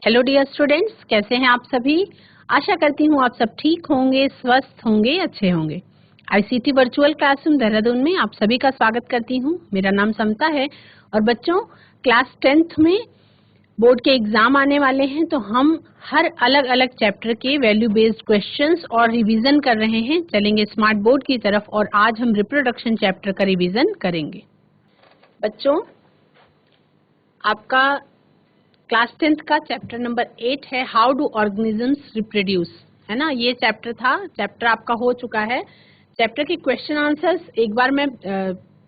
Hello dear students, कैसे हैं आप सभी। आशा करती हूँ आप सब ठीक होंगे, स्वस्थ होंगे, अच्छे होंगे। आईसीटी वर्चुअल क्लासरूम देहरादून में आप सभी का स्वागत करती हूँ। मेरा नाम समता है और बच्चों क्लास 10th में बोर्ड के एग्जाम आने वाले हैं, तो हम हर अलग अलग चैप्टर के वैल्यू बेस्ड क्वेश्चंस और रिवीजन कर रहे हैं। चलेंगे स्मार्ट बोर्ड की तरफ और आज हम रिप्रोडक्शन चैप्टर का रिवीजन करेंगे। बच्चों आपका क्लास 10th का चैप्टर नंबर 8 है, हाउ डू ऑर्गेनिजम्स रिप्रोड्यूस, है ना। ये चैप्टर था, चैप्टर आपका हो चुका है। चैप्टर के क्वेश्चन आंसर्स एक बार मैं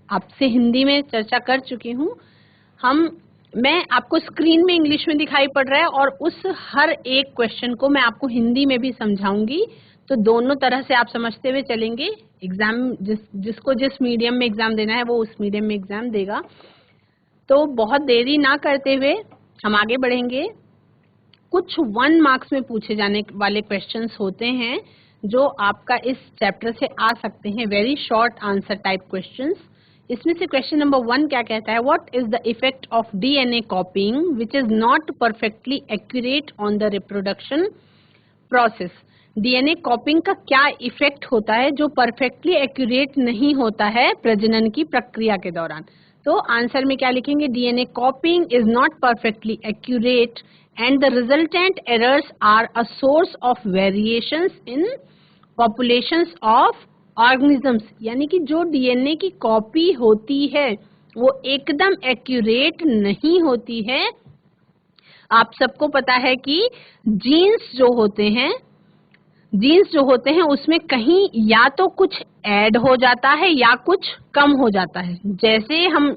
आपसे हिंदी में चर्चा कर चुकी हूँ। मैं आपको स्क्रीन में इंग्लिश में दिखाई पड़ रहा है और उस हर एक क्वेश्चन को मैं आपको हिंदी में भी समझाऊंगी, तो दोनों तरह से आप समझते हुए चलेंगे। एग्जाम जिसको जिस मीडियम में एग्जाम देना है वो उस मीडियम में एग्जाम देगा। तो बहुत देरी ना करते हुए हम आगे बढ़ेंगे। कुछ 1 मार्क्स में पूछे जाने वाले क्वेश्चंस होते हैं जो आपका इस चैप्टर से आ सकते हैं, very short answer type questions. इसमें से क्वेश्चन नंबर 1 क्या कहता है, what is the effect of DNA कॉपिंग which is not perfectly accurate on the reproduction process. DNA कॉपिंग का क्या इफेक्ट होता है जो परफेक्टली एक्यूरेट नहीं होता है प्रजनन की प्रक्रिया के दौरान। तो आंसर में क्या लिखेंगे, DNA copying is not perfectly accurate and the resultant errors are a source of variations in populations of organisms. यानी कि जो डीएनए की कॉपी होती है वो एकदम एक्यूरेट नहीं होती है। आप सबको पता है कि जीन्स जो होते हैं उसमें कहीं या तो कुछ ऐड हो जाता है या कुछ कम हो जाता है। जैसे हम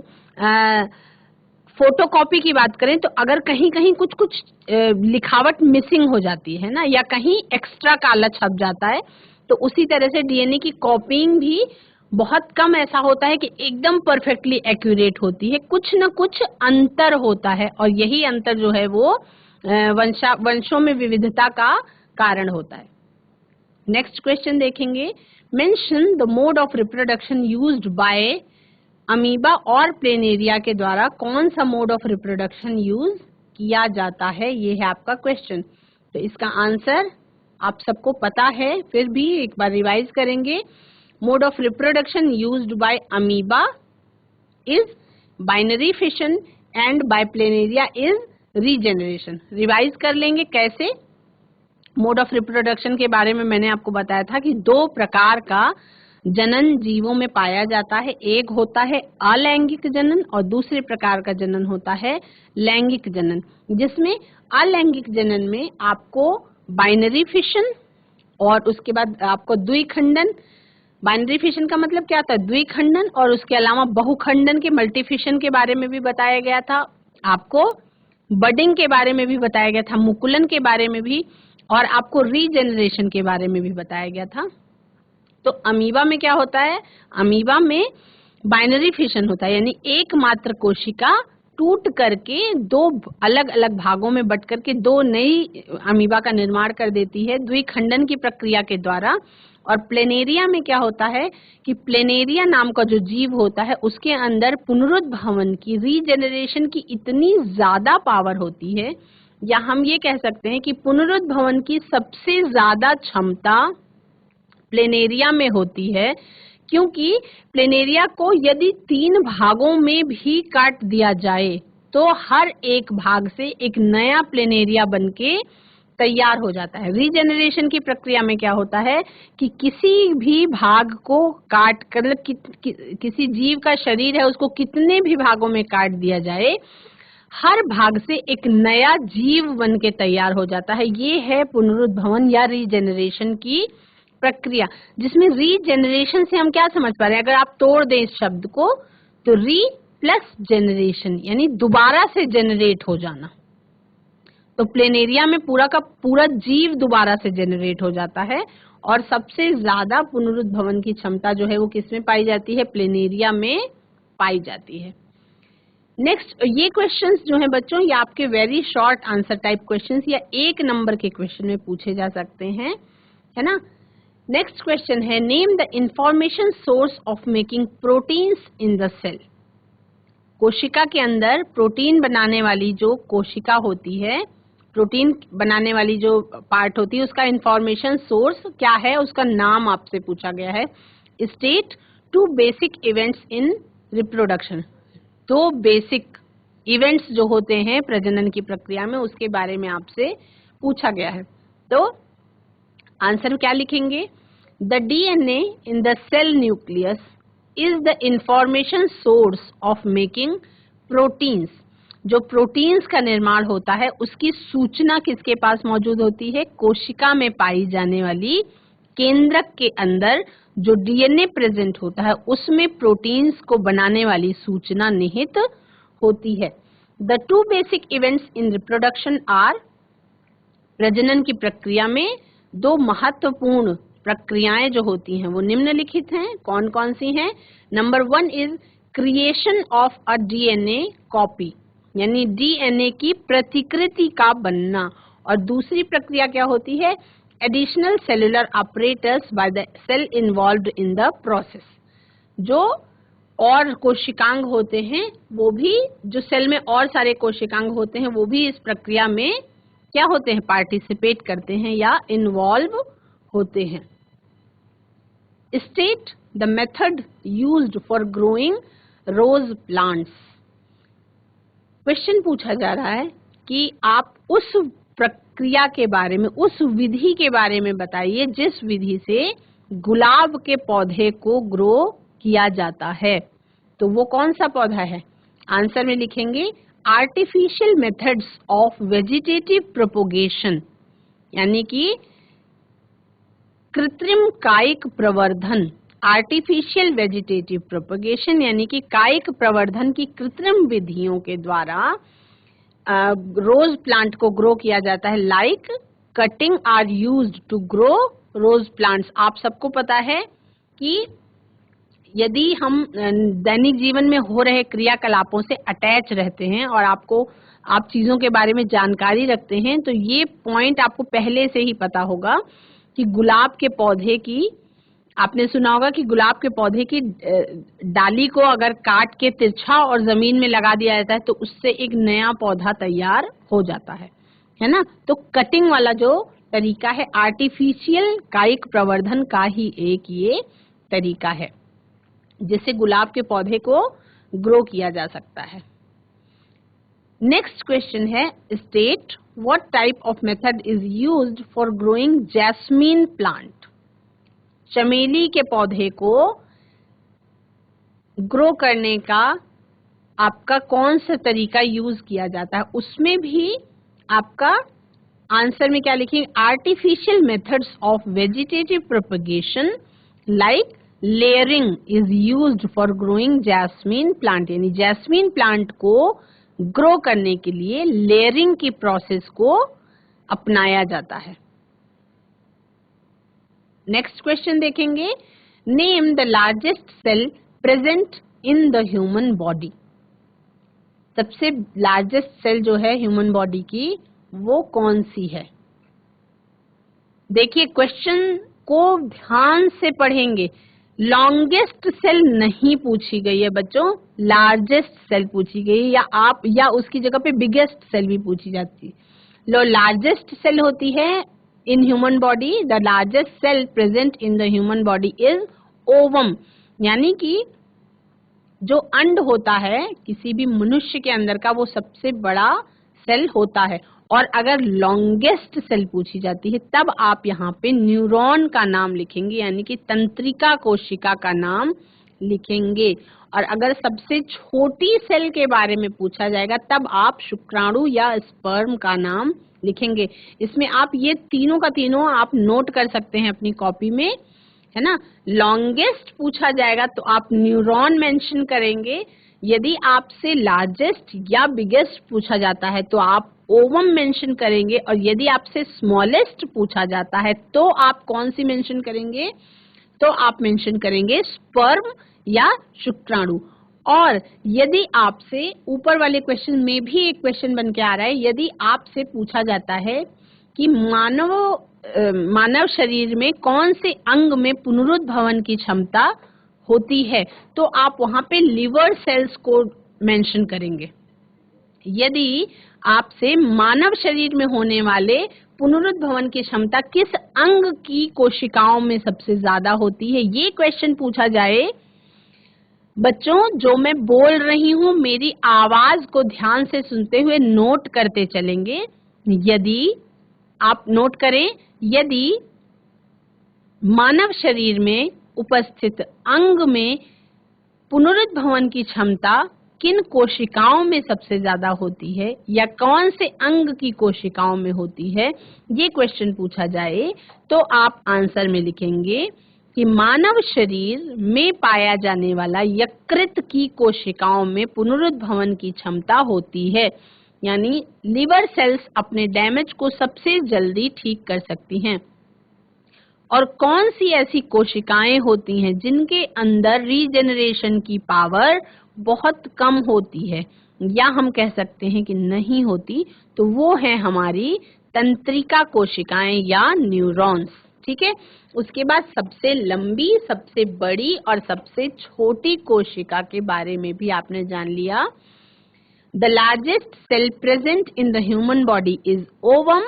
फोटोकॉपी की बात करें तो अगर कहीं कहीं कुछ कुछ लिखावट मिसिंग हो जाती है ना, या कहीं एक्स्ट्रा काला छप जाता है, तो उसी तरह से डीएनए की कॉपिंग भी बहुत कम ऐसा होता है कि एकदम परफेक्टली एक्यूरेट होती है। कुछ न कुछ अंतर होता है और यही अंतर जो है वो वंशों में विविधता का कारण होता है। नेक्स्ट क्वेश्चन देखेंगे, mention the mode of reproduction used by amoeba और प्लेनेरिया के द्वारा कौन सा मोड ऑफ रिप्रोडक्शन यूज किया जाता है। ये है आपका क्वेश्चन। तो इसका आंसर आप सबको पता है, फिर भी एक बार रिवाइज करेंगे। Mode of reproduction used by amoeba is binary fission and by planaria is regeneration. Revise कर लेंगे कैसे। मोड ऑफ रिप्रोडक्शन के बारे में मैंने आपको बताया था कि 2 प्रकार का जनन जीवों में पाया जाता है। एक होता है अलैंगिक जनन और दूसरे प्रकार का जनन होता है लैंगिक जनन, जिसमें अलैंगिक जनन में आपको बाइनरी फिशन और उसके बाद आपको द्विखंडन। बाइनरी फिशन का मतलब क्या था, द्विखंडन, और उसके अलावा बहुखंडन के मल्टीफिशन के बारे में भी बताया गया था आपको, बडिंग के बारे में भी बताया गया था, मुकुलन के बारे में भी, और आपको रीजेनरेशन के बारे में भी बताया गया था। तो अमीबा में क्या होता है, अमीबा में बाइनरी फिशन होता है, यानी एकमात्र कोशिका टूट करके 2 अलग अलग भागों में बट करके 2 नई अमीबा का निर्माण कर देती है द्विखंडन की प्रक्रिया के द्वारा। और प्लेनेरिया में क्या होता है कि प्लेनेरिया नाम का जो जीव होता है उसके अंदर पुनरुद्भवन की, रीजेनरेशन की इतनी ज्यादा पावर होती है, या हम ये कह सकते हैं कि पुनरुद्भवन की सबसे ज्यादा क्षमता प्लेनेरिया में होती है, क्योंकि प्लेनेरिया को यदि 3 भागों में भी काट दिया जाए तो हर एक भाग से एक नया प्लेनेरिया बनके तैयार हो जाता है। रीजेनरेशन की प्रक्रिया में क्या होता है कि किसी भी भाग को काट कर किसी जीव का शरीर है उसको कितने भी भागों में काट दिया जाए, हर भाग से एक नया जीव बनके तैयार हो जाता है। ये है पुनरुद्भवन या रीजेनरेशन की प्रक्रिया, जिसमें रीजेनरेशन से हम क्या समझ पा रहे हैं, अगर आप तोड़ दें इस शब्द को तो री प्लस जेनरेशन यानी दोबारा से जेनरेट हो जाना। तो प्लेनेरिया में पूरा का पूरा जीव दोबारा से जेनरेट हो जाता है और सबसे ज्यादा पुनरुद्भवन की क्षमता जो है वो किसमें पाई जाती है, प्लेनेरिया में पाई जाती है। नेक्स्ट, ये क्वेश्चंस जो हैं बच्चों, ये आपके very short answer type questions या 1 नंबर के क्वेश्चन में पूछे जा सकते हैं, है ना। नेक्स्ट क्वेश्चन है, name the information source of making proteins in the cell. कोशिका के अंदर प्रोटीन बनाने वाली जो कोशिका होती है प्रोटीन बनाने वाली जो पार्ट होती है उसका इंफॉर्मेशन सोर्स क्या है, उसका नाम आपसे पूछा गया है। State 2 basic events in reproduction, 2 basic events जो होते हैं प्रजनन की प्रक्रिया में उसके बारे में आपसे पूछा गया है। तो आंसर क्या लिखेंगे? The DNA in the cell nucleus is the information source of making proteins. जो प्रोटीन्स का निर्माण होता है उसकी सूचना किसके पास मौजूद होती है? कोशिका में पाई जाने वाली केंद्रक के अंदर जो डीएनए प्रेजेंट होता है उसमें प्रोटीन्स को बनाने वाली सूचना निहित होती है। The 2 basic events in reproduction are, प्रजनन की प्रक्रिया में 2 महत्वपूर्ण प्रक्रियाएं जो होती हैं वो निम्नलिखित हैं। कौन कौन सी हैं? Number 1 is creation of a DNA copy, यानी डीएनए की प्रतिकृति का बनना, और दूसरी प्रक्रिया क्या होती है? Additional cellular apparatus by the cell involved in the process. जो और कोशिकांग होते हैं वो भी, जो सेल में और सारे कोशिकांग होते हैं वो भी इस प्रक्रिया में क्या होते हैं? पार्टिसिपेट करते हैं या इन्वॉल्व होते हैं। State the method used for growing rose plants. Question पूछा जा रहा है कि आप उस प्रक्रिया के बारे में, उस विधि के बारे में बताइए जिस विधि से गुलाब के पौधे को ग्रो किया जाता है। तो वो कौन सा पौधा है? आंसर में लिखेंगे artificial methods of vegetative propagation, यानी कि कृत्रिम कायिक प्रवर्धन। आर्टिफिशियल वेजिटेटिव प्रोपोगेशन यानी कि कायिक प्रवर्धन की कृत्रिम विधियों के द्वारा रोज प्लांट को ग्रो किया जाता है। Like cutting are used to grow rose plants. आप सबको पता है कि यदि हम दैनिक जीवन में हो रहे क्रियाकलापों से अटैच रहते हैं और आप चीजों के बारे में जानकारी रखते हैं तो ये पॉइंट आपको पहले से ही पता होगा कि गुलाब के पौधे की, आपने सुना होगा कि गुलाब के पौधे की डाली को अगर काट के तिरछा और जमीन में लगा दिया जाता है तो उससे एक नया पौधा तैयार हो जाता है ना। तो कटिंग वाला जो तरीका है आर्टिफिशियल कायिक प्रवर्धन का ही एक ये तरीका है जिससे गुलाब के पौधे को ग्रो किया जा सकता है। नेक्स्ट क्वेश्चन है, state what type of method is used for growing jasmine plant. चमेली के पौधे को ग्रो करने का आपका कौन सा तरीका यूज किया जाता है? उसमें भी आपका आंसर में क्या लिखेंगे? Artificial methods of vegetative propagation like layering is used for growing jasmine plant, यानी जैस्मीन प्लांट को ग्रो करने के लिए लेयरिंग की प्रोसेस को अपनाया जाता है। नेक्स्ट क्वेश्चन देखेंगे, name the largest cell present in the human body. सबसे लार्जेस्ट सेल जो है ह्यूमन बॉडी की वो कौन सी है? देखिए क्वेश्चन को ध्यान से पढ़ेंगे। लॉन्गेस्ट सेल नहीं पूछी गई है बच्चों, लार्जेस्ट सेल पूछी गई है, या उसकी जगह पे बिगेस्ट सेल भी पूछी जाती है। लार्जेस्ट सेल होती है in human body, the largest cell present in the human body is ovum, यानी कि जो अंड होता है किसी भी मनुष्य के अंदर का वो सबसे बड़ा सेल होता है। और अगर लॉन्गेस्ट सेल पूछी जाती है तब आप यहाँ पे न्यूरॉन का नाम लिखेंगे, यानी कि तंत्रिका कोशिका का नाम लिखेंगे। और अगर सबसे छोटी सेल के बारे में पूछा जाएगा तब आप शुक्राणु या स्पर्म का नाम लिखेंगे। इसमें आप ये तीनों का तीनों आप नोट कर सकते हैं अपनी कॉपी में, है ना। लॉन्गेस्ट पूछा जाएगा तो आप न्यूरॉन मेंशन करेंगे। यदि आपसे लार्जेस्ट या बिगेस्ट पूछा जाता है तो आप ओवम मेंशन करेंगे। और यदि आपसे स्मॉलेस्ट पूछा जाता है तो आप कौन सी मेंशन करेंगे? तो आप मेंशन करेंगे स्पर्म या शुक्राणु। और यदि आपसे ऊपर वाले क्वेश्चन में भी एक क्वेश्चन बन के आ रहा है, यदि आपसे पूछा जाता है कि मानव शरीर में कौन से अंग में पुनरुद्भवन की क्षमता होती है तो आप वहां पे लिवर सेल्स को मेंशन करेंगे। यदि आपसे मानव शरीर में होने वाले पुनरुद्भवन की क्षमता किस अंग की कोशिकाओं में सबसे ज्यादा होती है, ये क्वेश्चन पूछा जाए। बच्चों, जो मैं बोल रही हूँ मेरी आवाज को ध्यान से सुनते हुए नोट करते चलेंगे। यदि आप नोट करें, यदि मानव शरीर में उपस्थित अंग में पुनरुद्भवन की क्षमता किन कोशिकाओं में सबसे ज्यादा होती है या कौन से अंग की कोशिकाओं में होती है, ये क्वेश्चन पूछा जाए तो आप आंसर में लिखेंगे कि मानव शरीर में पाया जाने वाला यकृत की कोशिकाओं में पुनरुद्भवन की क्षमता होती है, यानी लिवर सेल्स अपने डैमेज को सबसे जल्दी ठीक कर सकती हैं। और कौन सी ऐसी कोशिकाएं होती हैं जिनके अंदर रीजेनरेशन की पावर बहुत कम होती है या हम कह सकते हैं कि नहीं होती, तो वो है हमारी तंत्रिका कोशिकाएं या न्यूरॉन्स। ठीक है, उसके बाद सबसे लंबी, सबसे बड़ी और सबसे छोटी कोशिका के बारे में भी आपने जान लिया। The largest cell present in the human body is ovum.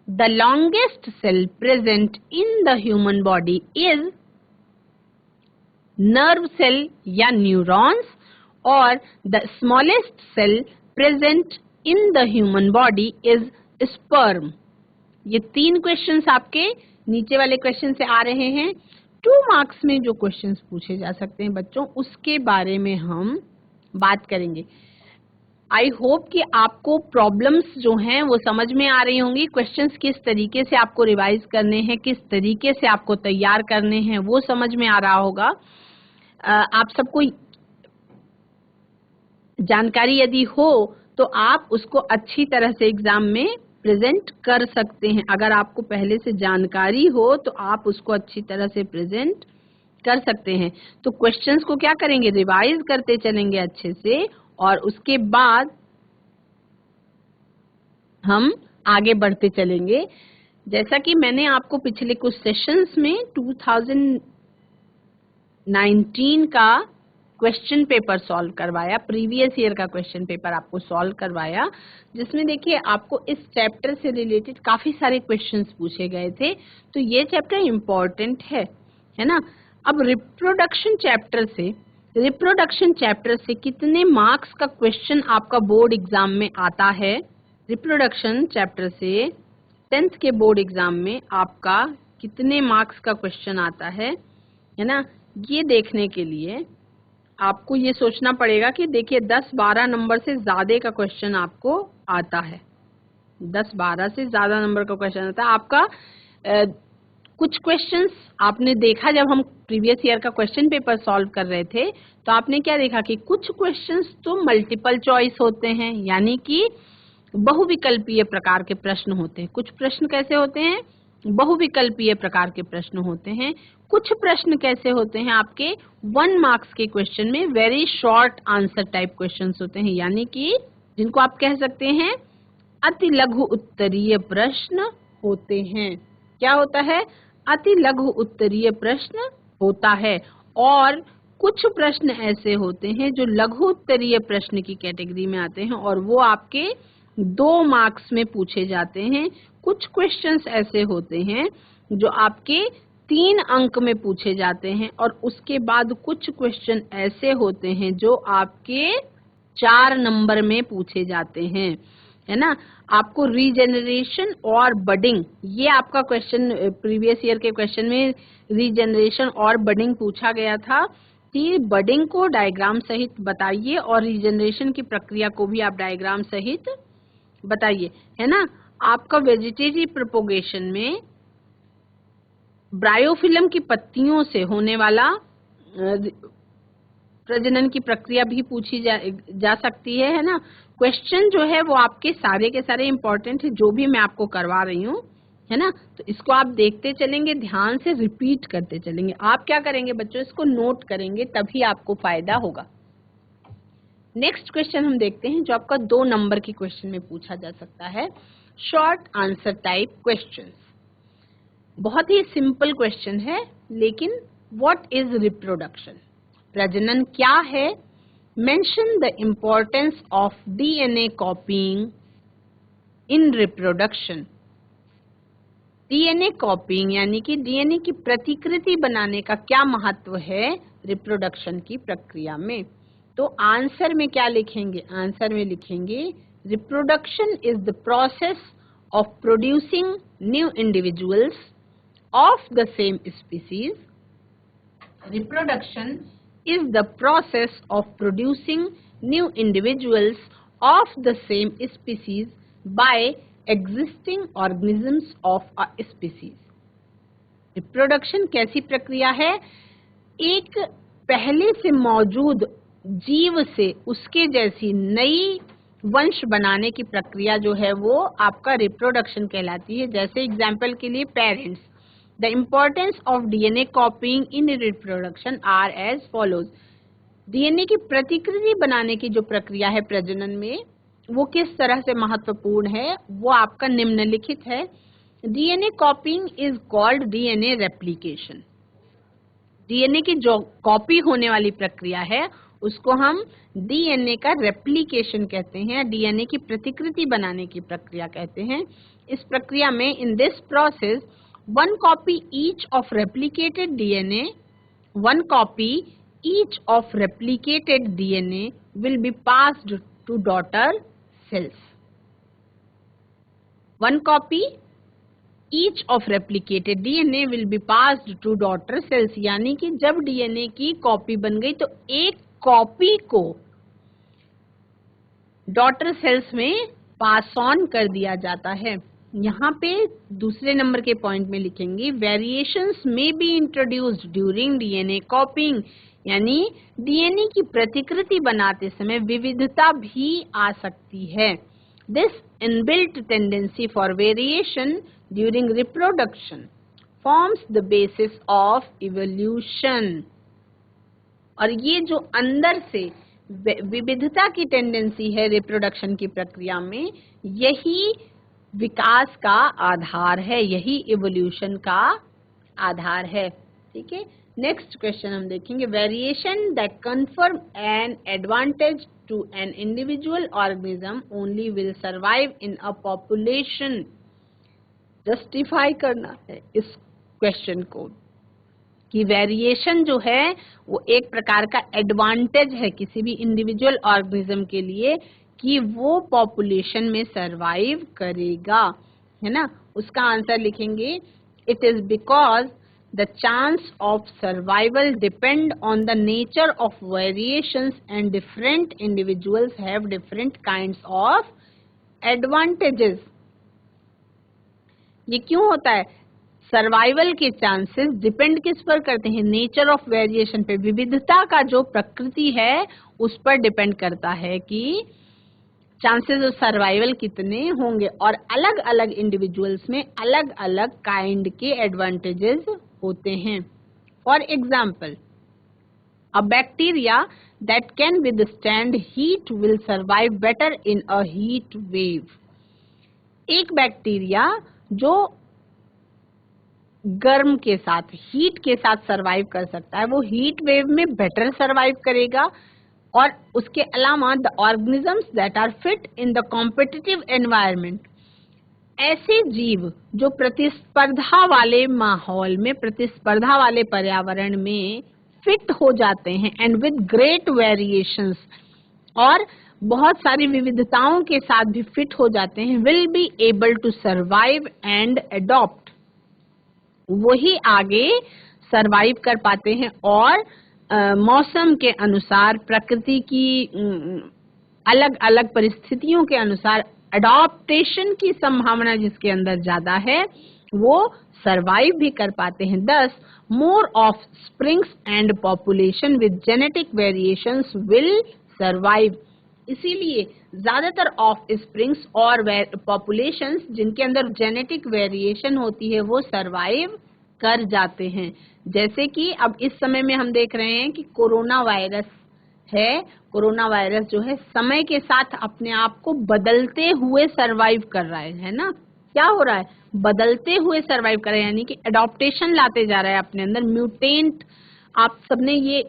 The longest cell present in the human body is nerve cell या neurons, और the smallest cell present in the human body is sperm। ये 3 questions आपके नीचे वाले question से आ रहे हैं। 2 marks में जो क्वेश्चंस पूछे जा सकते हैं बच्चों, उसके बारे में हम बात करेंगे। आई होप कि आपको प्रॉब्लम्स जो हैं वो समझ में आ रही होंगी, क्वेश्चंस किस तरीके से आपको रिवाइज करने हैं, किस तरीके से आपको तैयार करने हैं वो समझ में आ रहा होगा। आप सबको जानकारी यदि हो तो आप उसको अच्छी तरह से एग्जाम में प्रेजेंट कर सकते हैं। अगर आपको पहले से जानकारी हो तो आप उसको अच्छी तरह से प्रेजेंट कर सकते हैं। तो क्वेश्चंस को क्या करेंगे, रिवाइज करते चलेंगे अच्छे से, और उसके बाद हम आगे बढ़ते चलेंगे। जैसा कि मैंने आपको पिछले कुछ सेशंस में 2019 का क्वेश्चन पेपर सॉल्व करवाया, प्रीवियस ईयर का क्वेश्चन पेपर आपको सॉल्व करवाया, जिसमें देखिए आपको इस चैप्टर से रिलेटेड काफी सारे क्वेश्चंस पूछे गए थे। तो ये चैप्टर इम्पोर्टेंट है ना। अब रिप्रोडक्शन चैप्टर से कितने मार्क्स का क्वेश्चन आपका बोर्ड एग्जाम में आता है? रिप्रोडक्शन चैप्टर से 10th के बोर्ड एग्जाम में आपका कितने मार्क्स का क्वेश्चन आता है ना, ये देखने के लिए आपको ये सोचना पड़ेगा कि देखिए 10-12 नंबर से ज्यादा का क्वेश्चन आपको आता है। 10-12 से ज्यादा नंबर का क्वेश्चन आता है आपका। कुछ क्वेश्चंस आपने देखा जब हम प्रीवियस ईयर का क्वेश्चन पेपर सॉल्व कर रहे थे, तो आपने क्या देखा कि कुछ क्वेश्चंस तो मल्टीपल चॉइस होते हैं, यानी कि बहुविकल्पीय प्रकार के प्रश्न होते हैं। कुछ प्रश्न कैसे होते हैं, बहुविकल्पीय प्रकार के प्रश्न होते हैं। कुछ प्रश्न कैसे होते हैं आपके 1 मार्क्स के क्वेश्चन में very short answer type questions होते हैं, यानी कि जिनको आप कह सकते हैं अति लघु उत्तरीय प्रश्न होते हैं। क्या होता है, अति लघु उत्तरीय प्रश्न होता है। और कुछ प्रश्न ऐसे होते हैं जो लघु उत्तरीय प्रश्न की कैटेगरी में आते हैं और वो आपके 2 मार्क्स में पूछे जाते हैं। कुछ क्वेश्चंस ऐसे होते हैं जो आपके 3 अंक में पूछे जाते हैं, और उसके बाद कुछ क्वेश्चन ऐसे होते हैं जो आपके 4 नंबर में पूछे जाते हैं, है ना। आपको रीजेनरेशन और बडिंग, ये आपका क्वेश्चन प्रीवियस ईयर के क्वेश्चन में रीजेनरेशन और बडिंग पूछा गया था कि बडिंग को डायग्राम सहित बताइए और रीजेनरेशन की प्रक्रिया को भी आप डायग्राम सहित बताइए, है ना। आपका वेजिटेटिव प्रोपोगेशन में ब्रायोफिलम की पत्तियों से होने वाला प्रजनन की प्रक्रिया भी पूछी जा सकती है ना। क्वेश्चन जो है वो आपके सारे के सारे इम्पोर्टेंट है, जो भी मैं आपको करवा रही हूँ, है ना। तो इसको आप देखते चलेंगे, ध्यान से रिपीट करते चलेंगे। आप क्या करेंगे बच्चों, इसको नोट करेंगे, तभी आपको फायदा होगा। नेक्स्ट क्वेश्चन हम देखते हैं जो आपका 2 नंबर के क्वेश्चन में पूछा जा सकता है, शॉर्ट आंसर टाइप क्वेश्चंस। बहुत ही सिंपल क्वेश्चन है, लेकिन व्हाट इज रिप्रोडक्शन, प्रजनन क्या है mention the importance of DNA copying in reproduction. DNA copying यानी कि डीएनए की प्रतिकृति बनाने का क्या महत्व है रिप्रोडक्शन की प्रक्रिया में। तो आंसर में क्या लिखेंगे? आंसर में लिखेंगे reproduction is the process of producing new individuals of the same species. Reproduction is the process of producing new individuals of the same species by existing organisms of a species. Reproduction कैसी प्रक्रिया है? एक पहले से मौजूद जीव से उसके जैसी नई वंश बनाने की प्रक्रिया जो है वो आपका रिप्रोडक्शन कहलाती है। जैसे एग्जाम्पल के लिए parents, The importance of DNA copying in reproduction are as follows. DNA की प्रतिकृति बनाने की जो प्रक्रिया है प्रजनन में वो किस तरह से महत्वपूर्ण है वो आपका निम्नलिखित है। DNA copying is called DNA replication. DNA की जो कॉपी होने वाली प्रक्रिया है उसको हम DNA का रेप्लिकेशन कहते हैं, DNA की प्रतिकृति बनाने की प्रक्रिया कहते हैं। इस प्रक्रिया में in this process one copy each of replicated DNA will be passed to daughter cells. One copy each of replicated DNA will be passed to daughter cells. यानी कि जब DNA की कॉपी बन गई तो एक कॉपी को डॉटर सेल्स में पास ऑन कर दिया जाता है। यहाँ पे दूसरे नंबर के पॉइंट में लिखेंगे वेरिएशंस में बी इंट्रोड्यूस्ड ड्यूरिंग डीएनए कॉपिंग, यानी डीएनए की प्रतिकृति बनाते समय विविधता भी आ सकती है। This inbuilt tendency for variation during reproduction forms the basis of evolution. और ये जो अंदर से विविधता की टेंडेंसी है रिप्रोडक्शन की प्रक्रिया में, यही विकास का आधार है, यही इवोल्यूशन का आधार है। ठीक है, नेक्स्ट क्वेश्चन हम देखेंगे variation that confirm an advantage to an individual organism only will survive in a population. Justify करना है इस क्वेश्चन को कि वेरिएशन जो है वो एक प्रकार का एडवांटेज है किसी भी इंडिविजुअल ऑर्गेनिज्म के लिए कि वो पॉपुलेशन में सरवाइव करेगा, है ना। उसका आंसर लिखेंगे it is because the chance of survival depend on the nature of variations and different individuals have different kinds of advantages. ये क्यों होता है? सर्वाइवल के चांसेस डिपेंड किस पर करते हैं? नेचर ऑफ वेरिएशन पे, विविधता का जो प्रकृति है उस पर डिपेंड करता है कि चांसेस ऑफ सर्वाइवल कितने होंगे। और अलग अलग इंडिविजुअल्स में अलग अलग काइंड के एडवांटेजेस होते हैं। For example a bacteria that can withstand heat will survive better in a heat wave. एक बैक्टीरिया जो गर्म के साथ, हीट के साथ सरवाइव कर सकता है वो हीट वेव में बेटर सरवाइव करेगा। और उसके अलावा the organisms that are fit in the competitive environment, ऐसे जीव जो प्रतिस्पर्धा वाले माहौल में, प्रतिस्पर्धा वाले पर्यावरण में फिट हो जाते हैं एंड विद ग्रेट वेरिएशंस, और बहुत सारी विविधताओं के साथ भी फिट हो जाते हैं, will be able to survive and adopt. वही आगे सरवाइव कर पाते हैं और मौसम के अनुसार, प्रकृति की अलग अलग परिस्थितियों के अनुसार अडॉप्टेशन की संभावना जिसके अंदर ज्यादा है वो सरवाइव भी कर पाते हैं। दस more of springs and population with genetic variations will survive. इसीलिए ज्यादातर ऑफ स्प्रिंग्स और पॉपुलेशंस जिनके अंदर जेनेटिक वेरिएशन होती है वो सरवाइव कर जाते हैं। जैसे कि अब इस समय में हम देख रहे हैं कि कोरोना वायरस है, कोरोना वायरस जो है समय के साथ अपने आप को बदलते हुए सरवाइव कर रहा है ना। क्या हो रहा है? बदलते हुए सरवाइव कर रहा है, यानी कि एडॉप्टेशन लाते जा रहा है अपने अंदर, म्यूटेंट। आप सबने ये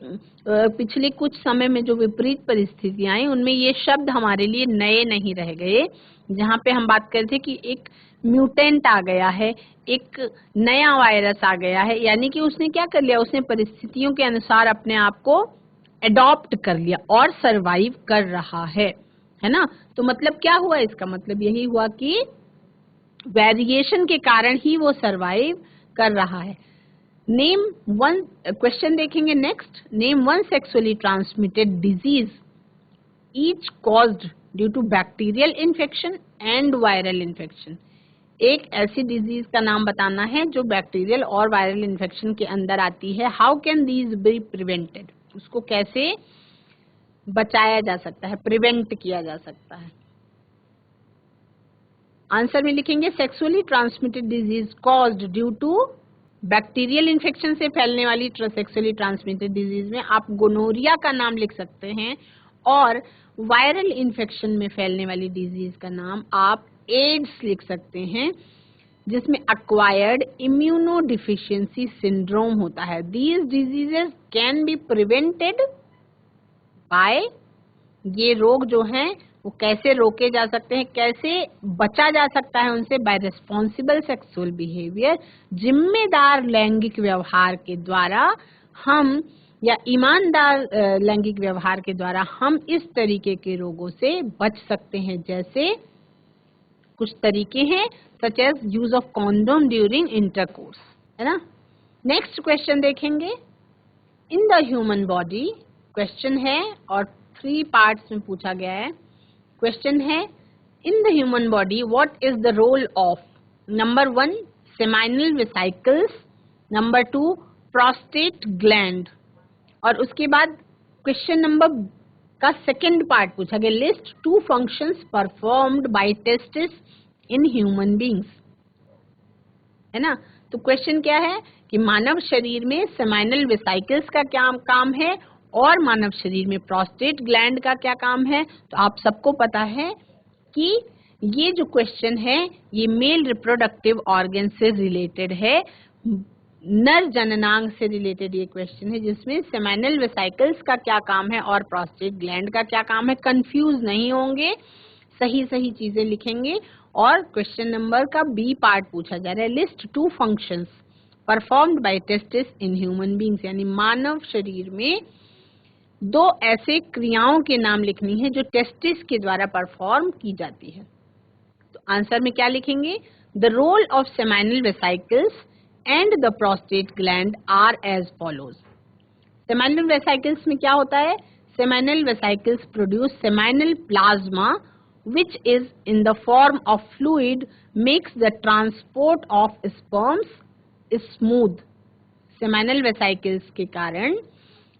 पिछले कुछ समय में जो विपरीत परिस्थितियां आई उनमें ये शब्द हमारे लिए नए नहीं रह गए, जहाँ पे हम बात कर रहे थे कि एक म्यूटेंट आ गया है, एक नया वायरस आ गया है, यानी कि उसने क्या कर लिया, उसने परिस्थितियों के अनुसार अपने आप को एडॉप्ट कर लिया और सरवाइव कर रहा है ना। तो मतलब क्या हुआ, इसका मतलब यही हुआ कि वेरिएशन के कारण ही वो सरवाइव कर रहा है। नेम वन, क्वेश्चन देखेंगे next, name one sexually transmitted disease each caused due to bacterial infection and viral infection. एक ऐसी डिजीज का नाम बताना है जो बैक्टीरियल और वायरल इन्फेक्शन के अंदर आती है। How can these be prevented, उसको कैसे बचाया जा सकता है, प्रिवेंट किया जा सकता है। आंसर में लिखेंगे sexually transmitted disease caused due to bacterial infection से फैलने वाली सेक्सुअली ट्रांसमिटेड डिजीज में आप गोनोरिया का नाम लिख सकते हैं, और वायरल इन्फेक्शन में फैलने वाली डिजीज का नाम आप एड्स लिख सकते हैं, जिसमें एक्वायर्ड इम्यूनो डिफिशियंसी सिंड्रोम होता है। These diseases can be prevented by, ये रोग जो हैं वो कैसे रोके जा सकते हैं, कैसे बचा जा सकता है उनसे, बाय रिस्पॉन्सिबल सेक्सुअल बिहेवियर, जिम्मेदार लैंगिक व्यवहार के द्वारा हम, या ईमानदार लैंगिक व्यवहार के द्वारा हम इस तरीके के रोगों से बच सकते हैं। जैसे कुछ तरीके हैं such as use of condom during intercourse, है ना। नेक्स्ट क्वेश्चन देखेंगे, in the human body, question है और 3 पार्ट्स में पूछा गया है। क्वेश्चन है, in the human body what is the role of, number 1 seminal vesicles, number 2 prostate gland, और उसके बाद क्वेश्चन नंबर का सेकंड पार्ट पूछा गया, list 2 functions performed by testis in human beings, है ना। तो क्वेश्चन क्या है कि मानव शरीर में सेमाइनल वेसिकल्स का क्या काम है और मानव शरीर में प्रोस्टेट ग्लैंड का क्या काम है। तो आप सबको पता है कि ये जो क्वेश्चन है ये मेल रिप्रोडक्टिव ऑर्गन से रिलेटेड है, नर जननांग से रिलेटेड ये क्वेश्चन है, जिसमें सेमाइनल वेसिकल्स का क्या काम है और प्रोस्टेट ग्लैंड का क्या काम है। कंफ्यूज नहीं होंगे, सही सही चीजें लिखेंगे। और क्वेश्चन नंबर का बी पार्ट पूछा जा रहा है, list 2 functions performed by testis in human beings, यानी मानव शरीर में 2 ऐसे क्रियाओं के नाम लिखनी है जो टेस्टिस के द्वारा परफॉर्म की जाती है। तो आंसर में क्या लिखेंगे, the role of seminal vesicles and the prostate gland are as follows. Seminal vesicles में क्या होता है, seminal vesicles produce seminal plasma which is in the form of fluid makes the transport of sperms smooth। Seminal vesicles के कारण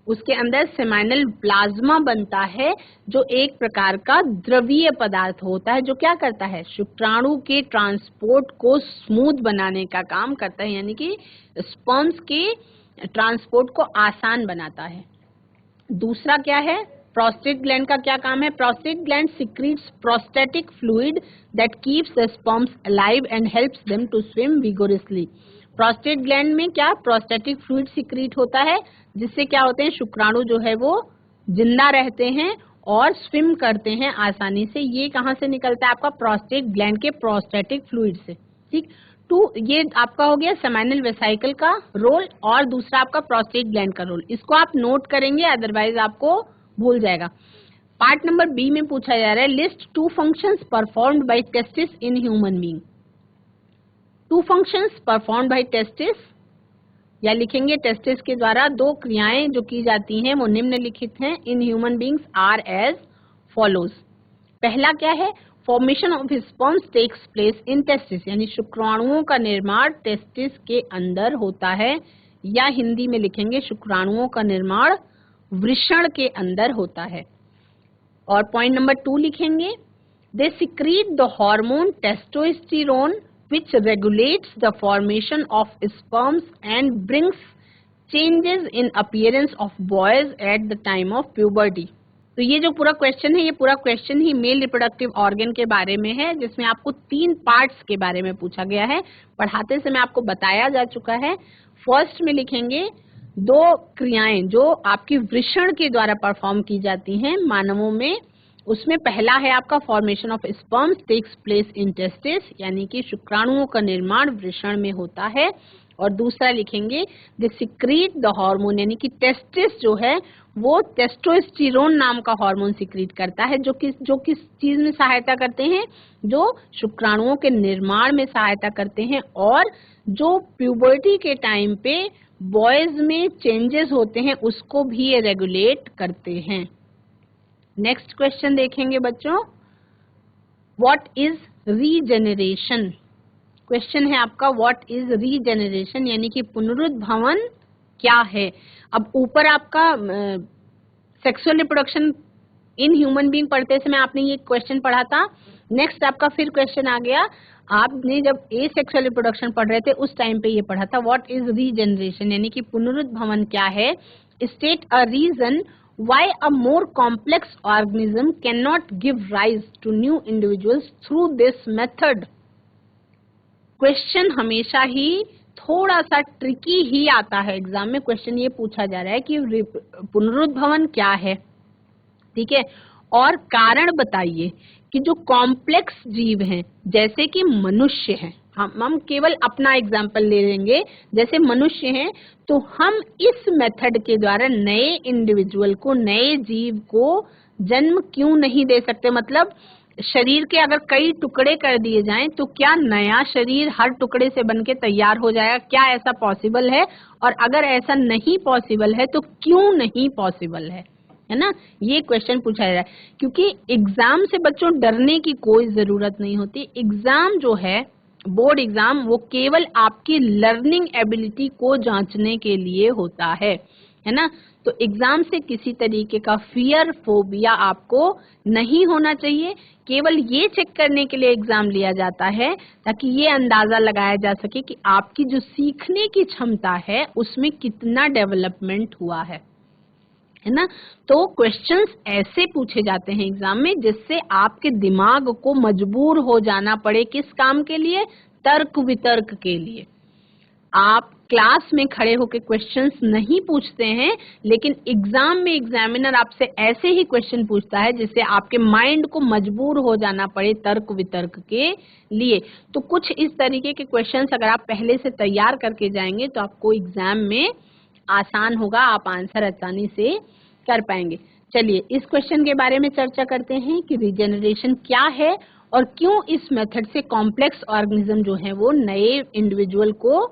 उसके अंदर seminal plasma बनता है जो एक प्रकार का द्रवीय पदार्थ होता है, जो क्या करता है, शुक्राणु के ट्रांसपोर्ट को स्मूथ बनाने का काम करता है, यानी कि स्पर्म्स के ट्रांसपोर्ट को आसान बनाता है। दूसरा क्या है, प्रोस्टेट ग्लैंड का क्या काम है, prostate gland secretes prostatic fluid that keeps the sperms alive and helps them to swim vigorously. Prostate gland में क्या प्रोस्टेटिक फ्लूइड सिक्रीट होता है, जिससे क्या होते हैं, शुक्राणु जो है वो जिंदा रहते हैं और स्विम करते हैं आसानी से। ये कहाँ से निकलता है, आपका प्रोस्टेट ग्लैंड के प्रोस्टेटिक फ्लूइड से। ठीक, ये आपका हो गया सेमाइनल वेसिकल का रोल, और दूसरा आपका प्रोस्टेट ग्लैंड का रोल। इसको आप नोट करेंगे, अदरवाइज आपको भूल जाएगा। पार्ट नंबर बी में पूछा जा रहा है, list 2 functions performed by testis in human being. 2 functions performed by testis, या लिखेंगे टेस्टिस के द्वारा 2 क्रियाएं जो की जाती हैं वो निम्नलिखित हैं in human beings are as follows. पहला क्या है, formation of sperms takes place in testis, यानी शुक्राणुओं का निर्माण टेस्टिस के अंदर होता है, या हिंदी में लिखेंगे शुक्राणुओं का निर्माण वृषण के अंदर होता है। और पॉइंट नंबर 2 लिखेंगे, they secrete the hormone testosterone which regulates the formation of sperms and brings changes in appearance of boys at the time of puberty। तो ये जो पूरा क्वेश्चन है, ये पूरा क्वेश्चन ही मेल रिप्रोडक्टिव ऑर्गन के बारे में है, जिसमें आपको 3 पार्ट्स के बारे में पूछा गया है। पढ़ाते समय आपको बताया जा चुका है। फर्स्ट में लिखेंगे दो क्रियाएं जो आपकी वृषण के द्वारा परफॉर्म की जाती हैं मानवों में, उसमें पहला है आपका formation of sperms takes place in testis, यानी कि शुक्राणुओं का निर्माण वृषण में होता है। और दूसरा लिखेंगे द सिक्रीट द हार्मोन, यानी कि टेस्टिस जो है वो टेस्टोस्टेरोन नाम का हार्मोन सिक्रीट करता है, जो किस चीज में सहायता करते हैं, जो शुक्राणुओं के निर्माण में सहायता करते हैं और जो प्यूबर्टी के टाइम पे बॉयज में चेंजेस होते हैं उसको भी ये रेगुलेट करते हैं। नेक्स्ट क्वेश्चन देखेंगे बच्चों, व्हाट इज रीजेनरेशन। क्वेश्चन है आपका व्हाट इज रीजेनरेशन, यानी कि पुनरुद्भवन क्या है। अब ऊपर आपका sexual reproduction in human being पढ़ते समय आपने ये क्वेश्चन पढ़ा था। नेक्स्ट आपका फिर क्वेश्चन आ गया, आपने जब ए सेक्सुअल रिप्रोडक्शन पढ़ रहे थे उस टाइम पे ये पढ़ा था व्हाट इज रीजेनरेशन, यानी कि पुनरुद्भवन क्या है। State a reason why a more complex organism cannot give rise to new individuals through this method। Question हमेशा ही थोड़ा सा ट्रिकी ही आता है एग्जाम में। क्वेश्चन ये पूछा जा रहा है कि पुनरुद्भवन क्या है, ठीक है, और कारण बताइए कि जो कॉम्प्लेक्स जीव हैं जैसे कि मनुष्य हैं, हम केवल अपना एग्जाम्पल ले लेंगे, जैसे मनुष्य हैं तो हम इस मेथड के द्वारा नए इंडिविजुअल को, नए जीव को जन्म क्यों नहीं दे सकते। मतलब शरीर के अगर कई टुकड़े कर दिए जाएं तो क्या नया शरीर हर टुकड़े से बनके तैयार हो जाएगा, क्या ऐसा पॉसिबल है। और अगर ऐसा नहीं पॉसिबल है तो क्यों नहीं पॉसिबल है ना, ये क्वेश्चन पूछा जा रहा है। क्योंकि एग्जाम से बच्चों डरने की कोई जरूरत नहीं होती। एग्जाम जो है बोर्ड एग्जाम वो केवल आपकी लर्निंग एबिलिटी को जांचने के लिए होता है ना। तो एग्जाम से किसी तरीके का फियर फोबिया आपको नहीं होना चाहिए। केवल ये चेक करने के लिए एग्जाम लिया जाता है ताकि ये अंदाजा लगाया जा सके कि आपकी जो सीखने की क्षमता है उसमें कितना डेवलपमेंट हुआ है ना। तो क्वेश्चंस ऐसे पूछे जाते हैं एग्जाम में जिससे आपके दिमाग को मजबूर हो जाना पड़े, किस काम के लिए, तर्क वितर्क के लिए। आप क्लास में खड़े होकर क्वेश्चंस नहीं पूछते हैं, लेकिन एग्जाम में एग्जामिनर आपसे ऐसे ही क्वेश्चन पूछता है जिससे आपके माइंड को मजबूर हो जाना पड़े तर्क वितर्क के लिए। तो कुछ इस तरीके के क्वेश्चंस अगर आप पहले से तैयार करके जाएंगे तो आपको एग्जाम में आसान होगा, आप आंसर आसानी से कर पाएंगे। चलिए इस क्वेश्चन के बारे में चर्चा करते हैं कि रीजेनरेशन क्या है और क्यों इस मेथड से कॉम्प्लेक्स ऑर्गेनिज्म जो है वो नए इंडिविजुअल को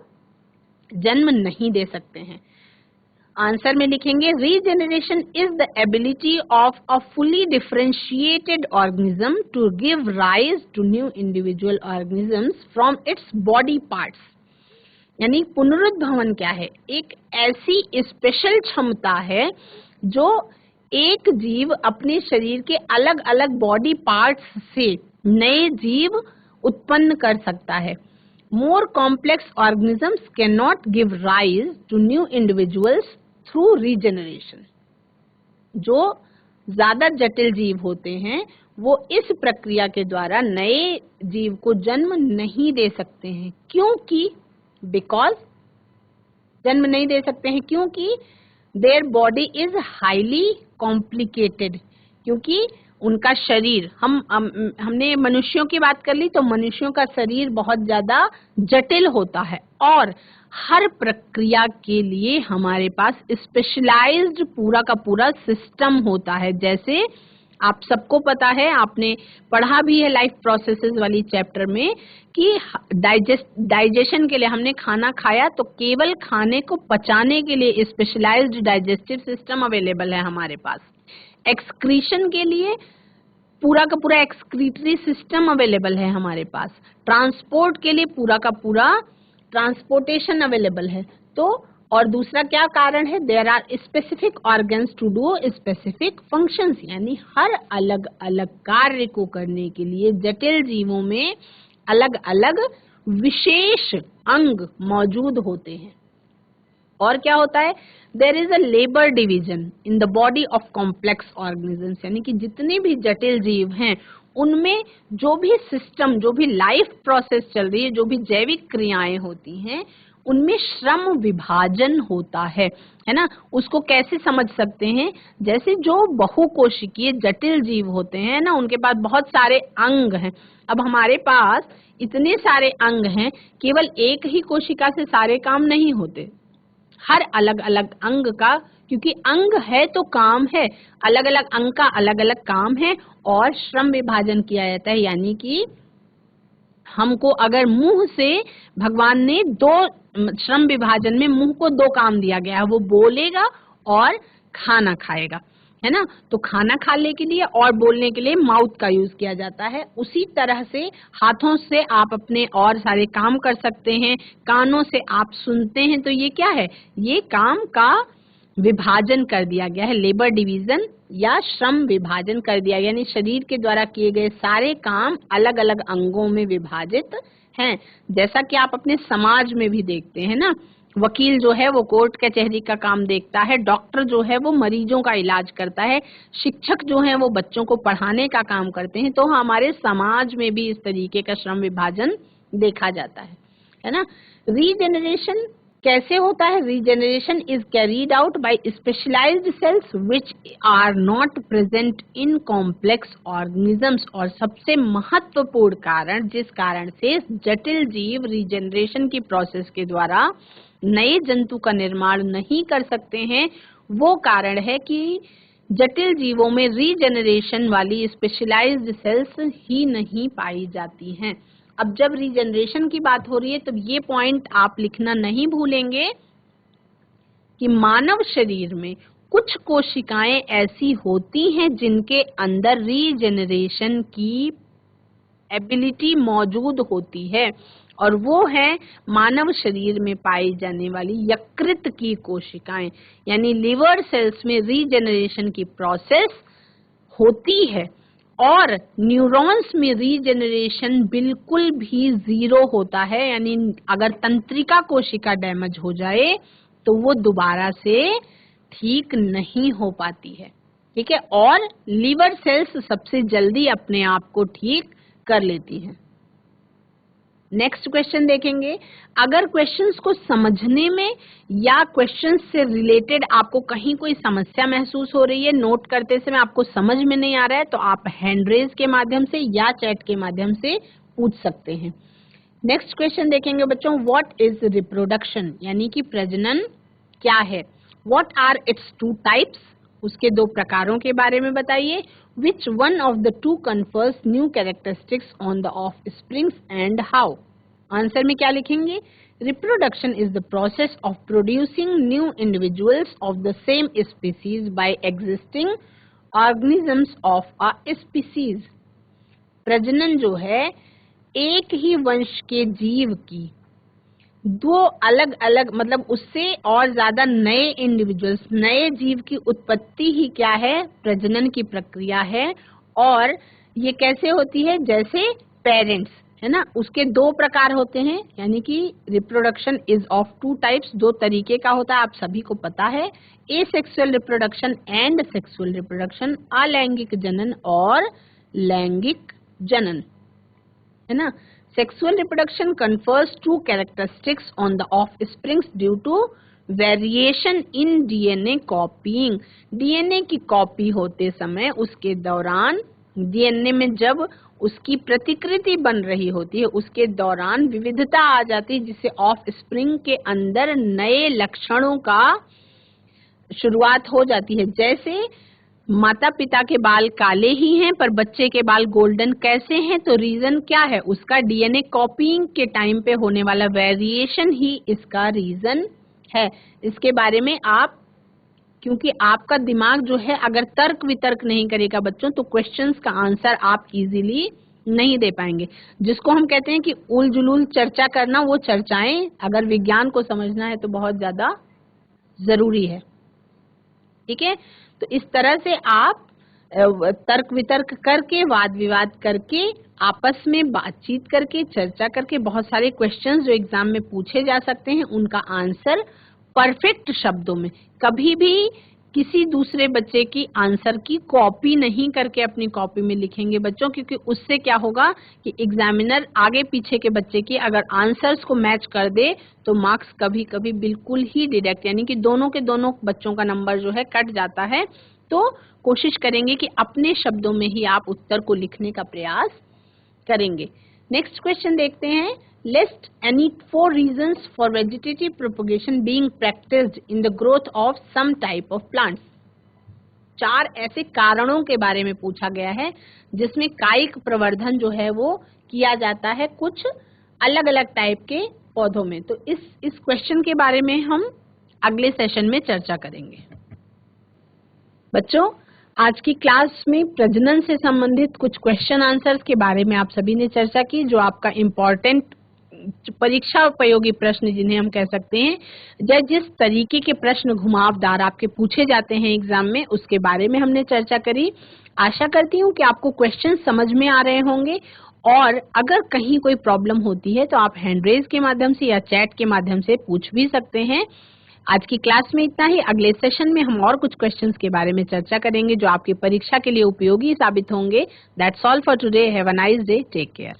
जन्म नहीं दे सकते हैं। आंसर में लिखेंगे regeneration is the ability of a fully differentiated organism to give rise to new individual organisms from its body parts. यानी पुनरुद्भवन क्या है, एक ऐसी स्पेशल क्षमता है जो एक जीव अपने शरीर के अलग अलग बॉडी पार्ट्स से नए जीव उत्पन्न कर सकता है। More complex organisms can not give rise to new individuals through regeneration. जो ज्यादा जटिल जीव होते हैं वो इस प्रक्रिया के द्वारा नए जीव को जन्म नहीं दे सकते हैं। क्योंकि बिकॉज जन्म नहीं दे सकते हैं क्योंकि their body is highly complicated, क्योंकि उनका शरीर, हमने मनुष्यों की बात कर ली तो मनुष्यों का शरीर बहुत ज्यादा जटिल होता है और हर प्रक्रिया के लिए हमारे पास स्पेशलाइज्ड पूरा का पूरा सिस्टम होता है। जैसे आप सबको पता है, आपने पढ़ा भी है लाइफ प्रोसेसेस वाली चैप्टर में कि डाइजेशन के लिए हमने खाना खाया तो केवल खाने को पचाने के लिए स्पेशलाइज्ड डाइजेस्टिव सिस्टम अवेलेबल है हमारे पास। एक्सक्रीशन के लिए पूरा का पूरा एक्सक्रीटरी सिस्टम अवेलेबल है हमारे पास। ट्रांसपोर्ट के लिए पूरा का पूरा ट्रांसपोर्टेशन अवेलेबल है। तो और दूसरा क्या कारण है, there are specific organs to do specific functions, यानी हर अलग अलग कार्य को करने के लिए जटिल जीवों में अलग अलग विशेष अंग मौजूद होते हैं। और क्या होता है, there is a labour division in the body of complex organisms, यानी कि जितने भी जटिल जीव हैं उनमें जो भी सिस्टम, जो भी लाइफ प्रोसेस चल रही है, जो भी जैविक क्रियाएं होती हैं उनमें श्रम विभाजन होता है ना। उसको कैसे समझ सकते हैं, जैसे जो बहुकोशिकीय जटिल जीव होते हैं ना, उनके पास बहुत सारे अंग हैं। अब हमारे पास इतने सारे अंग हैं, केवल एक ही कोशिका से सारे काम नहीं होते, हर अलग अलग अंग का, क्योंकि अंग है तो काम है, अलग अलग अंग का अलग अलग काम है और श्रम विभाजन किया जाता है। यानी कि हमको अगर मुंह से भगवान ने श्रम विभाजन में मुंह को 2 काम दिया गया है, वो बोलेगा और खाना खाएगा, है ना। तो खाना खाने के लिए और बोलने के लिए माउथ का यूज किया जाता है। उसी तरह से हाथों से आप अपने और सारे काम कर सकते हैं, कानों से आप सुनते हैं, तो ये क्या है, ये काम का विभाजन कर दिया गया है, लेबर डिवीजन या श्रम विभाजन कर दिया गया। यानी शरीर के द्वारा किए गए सारे काम अलग अलग अंगों में विभाजित हैं। जैसा कि आप अपने समाज में भी देखते हैं ना, वकील जो है वो कोर्ट कचहरी का काम देखता है, डॉक्टर जो है वो मरीजों का इलाज करता है, शिक्षक जो है वो बच्चों को पढ़ाने का काम करते हैं। तो हमारे समाज में भी इस तरीके का श्रम विभाजन देखा जाता है ना। रीजेनरेशन कैसे होता है? Regeneration is carried out by specialised cells which are not present in complex organisms. और सबसे महत्वपूर्ण कारण, जिस कारण से जटिल जीव रीजेनरेशन की प्रोसेस के द्वारा नए जंतु का निर्माण नहीं कर सकते हैं, वो कारण है कि जटिल जीवों में रीजेनरेशन वाली स्पेशलाइज्ड सेल्स ही नहीं पाई जाती हैं। अब जब रीजनरेशन की बात हो रही है, तो ये पॉइंट आप लिखना नहीं भूलेंगे कि मानव शरीर में कुछ कोशिकाएं ऐसी होती हैं जिनके अंदर रीजनरेशन की एबिलिटी मौजूद होती है, और वो है मानव शरीर में पाई जाने वाली यकृत की कोशिकाएं। यानी लिवर सेल्स में रीजनरेशन की प्रोसेस होती है, और न्यूरॉन्स में रीजेनरेशन बिल्कुल भी 0 होता है। यानी अगर तंत्रिका कोशिका डैमेज हो जाए तो वो दोबारा से ठीक नहीं हो पाती है, ठीक है। और लीवर सेल्स सबसे जल्दी अपने आप को ठीक कर लेती हैं। नेक्स्ट क्वेश्चन देखेंगे। अगर क्वेश्चंस को समझने में या क्वेश्चंस से रिलेटेड आपको कहीं कोई समस्या महसूस हो रही है, नोट करते समय आपको समझ में नहीं आ रहा है, तो आप हैंड रेज के माध्यम से या चैट के माध्यम से पूछ सकते हैं। नेक्स्ट क्वेश्चन देखेंगे बच्चों, व्हाट इज रिप्रोडक्शन, यानी कि प्रजनन क्या है। व्हाट आर इट्स 2 टाइप्स, उसके 2 प्रकारों के बारे में बताइए। Which one of the 2 confers new characteristics on the offsprings and how? Answer में क्या लिखेंगे? Reproduction is the process of producing new individuals of the same species by existing organisms of a species. प्रजनन जो है एक ही वंश के जीव की 2 अलग अलग, मतलब उससे और ज्यादा नए इंडिविजुअल्स, नए जीव की उत्पत्ति ही क्या है? प्रजनन की प्रक्रिया है। और ये कैसे होती है? जैसे पेरेंट्स, है ना, उसके 2 प्रकार होते हैं। यानी कि रिप्रोडक्शन इज ऑफ 2 टाइप्स, 2 तरीके का होता है, आप सभी को पता है। Asexual reproduction and sexual reproduction, अलैंगिक जनन और लैंगिक जनन, है ना। Sexual reproduction confers 2 characteristics on the offsprings due to variation in DNA copying. DNA की कॉपी होते समय, उसके दौरान DNA में जब उसकी प्रतिकृति बन रही होती है, उसके दौरान विविधता आ जाती है, जिससे ऑफस्प्रिंग के अंदर नए लक्षणों का शुरुआत हो जाती है। जैसे माता पिता के बाल काले ही हैं पर बच्चे के बाल गोल्डन कैसे हैं? तो रीजन क्या है? उसका डीएनए कॉपीइंग के टाइम पे होने वाला वेरिएशन ही इसका रीजन है। इसके बारे में आप, क्योंकि आपका दिमाग जो है अगर तर्क वितर्क नहीं करेगा बच्चों, तो क्वेश्चंस का आंसर आप इजीली नहीं दे पाएंगे। जिसको हम कहते हैं कि उल जुलूल चर्चा करना, वो चर्चाएं अगर विज्ञान को समझना है तो बहुत ज्यादा जरूरी है, ठीक है। तो इस तरह से आप तर्क वितर्क करके, वाद विवाद करके, आपस में बातचीत करके, चर्चा करके बहुत सारे क्वेश्चंस जो एग्जाम में पूछे जा सकते हैं, उनका आंसर परफेक्ट शब्दों में, कभी भी किसी दूसरे बच्चे की आंसर की कॉपी नहीं करके अपनी कॉपी में लिखेंगे बच्चों, क्योंकि उससे क्या होगा कि एग्जामिनर आगे पीछे के बच्चे की अगर आंसर्स को मैच कर दे तो मार्क्स कभी कभी बिल्कुल ही डिडक्ट, यानी कि दोनों के दोनों बच्चों का नंबर जो है कट जाता है। तो कोशिश करेंगे कि अपने शब्दों में ही आप उत्तर को लिखने का प्रयास करेंगे। नेक्स्ट क्वेश्चन देखते हैं। List any 4 reasons for vegetative propagation being practised in the growth of some type of plants. 4 ऐसे कारणों के बारे में पूछा गया है जिसमें कायिक प्रवर्धन जो है वो किया जाता है कुछ अलग अलग टाइप के पौधों में। तो इस क्वेश्चन के बारे में हम अगले सेशन में चर्चा करेंगे। बच्चों, आज की क्लास में प्रजनन से संबंधित कुछ क्वेश्चन आंसर्स के बारे में आप सभी ने चर्चा की, जो आपका इम्पोर्टेंट परीक्षा उपयोगी प्रश्न जिन्हें हम कह सकते हैं, जिस तरीके के प्रश्न घुमावदार आपके पूछे जाते हैं एग्जाम में, उसके बारे में हमने चर्चा करी। आशा करती हूँ कि आपको क्वेश्चन समझ में आ रहे होंगे, और अगर कहीं कोई प्रॉब्लम होती है तो आप हैंड रेज के माध्यम से या चैट के माध्यम से पूछ भी सकते हैं। आज की क्लास में इतना ही। अगले सेशन में हम और कुछ क्वेश्चंस के बारे में चर्चा करेंगे जो आपकी परीक्षा के लिए उपयोगी साबित होंगे। That's all for today. Have a nice day. Take care.